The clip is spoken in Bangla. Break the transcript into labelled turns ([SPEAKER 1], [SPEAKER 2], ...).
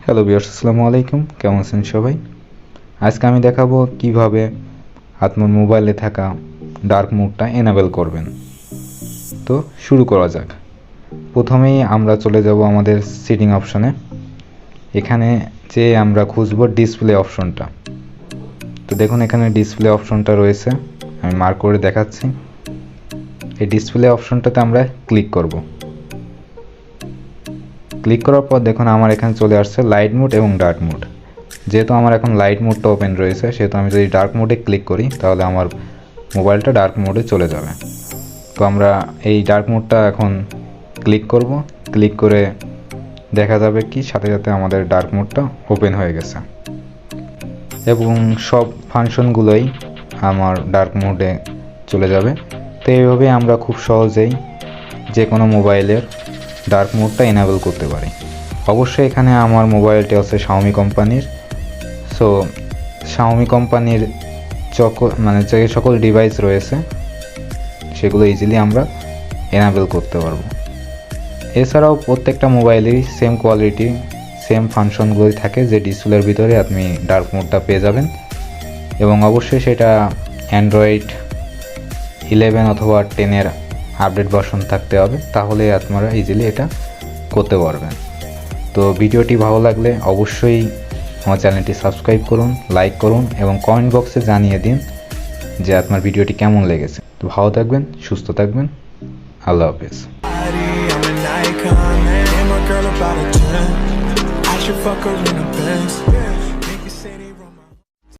[SPEAKER 1] হ্যালো ভিউয়ার্স, আসসালামু আলাইকুম। কেমন আছেন সবাই? আজকে আমি দেখাবো কিভাবে আপনার মোবাইলে থাকা ডার্ক মোডটা এনেবল করবেন। তো শুরু করা যাক। প্রথমেই আমরা চলে যাব আমাদের সেটিং অপশনে। এখানে যে আমরা খুঁজব ডিসপ্লে অপশনটা। তো দেখুন এখানে ডিসপ্লে অপশনটা রয়েছে, আমি মার্ক করে দেখাচ্ছি। এই ডিসপ্লে অপশনটাতে আমরা ক্লিক করব। ক্লিক করার পর দেখুন আমার এখানে চলে আসছে লাইট মোড এবং ডার্ক মোড। যেহেতু আমার এখন লাইট মোডটা ওপেন রয়েছে, সেহেতু আমি যদি ডার্ক মোডে ক্লিক করি তাহলে আমার মোবাইলটা ডার্ক মোডে চলে যাবে। তো আমরা এই ডার্ক মোডটা এখন ক্লিক করব। ক্লিক করে দেখা যাবে কি সাথে সাথে আমাদের ডার্ক মোডটা ওপেন হয়ে গেছে এবং সব ফাংশনগুলোই আমার ডার্ক মোডে চলে যাবে। তো এইভাবে আমরা খুব সহজেই যে কোনো মোবাইলের ডার্ক মোডটা এনেবল করতে পারি। অবশ্যই এখানে আমার মোবাইলটি হচ্ছে xiaomi কোম্পানির। সো xiaomi কোম্পানির যে সকল ডিভাইস রয়েছে সেগুলো ইজিলি আমরা এনেবল করতে পারবো। এছাড়াও প্রত্যেকটা মোবাইলেরই সেম কোয়ালিটি সেম ফাংশনগুলোই থাকে, যে ডিসপ্লের ভিতরে আপনি ডার্ক মোডটা পেয়ে যাবেন। এবং অবশ্যই সেটা অ্যান্ড্রয়েড 11 অথবা 10-এর আপডেট ভার্সন থাকতে হবে, তাহলে আপনারা ইজিলি এটা করতে পারবেন। তো ভিডিওটি ভালো লাগলে অবশ্যই আমার চ্যানেলটি সাবস্ক্রাইব করুন, লাইক করুন এবং কমেন্ট বক্সে জানিয়ে দিন যে আপনার ভিডিওটি কেমন লেগেছে। তো ভালো থাকবেন, সুস্থ থাকবেন। আল্লাহ হাফেজ।
[SPEAKER 2] I should fuck her in the Benz.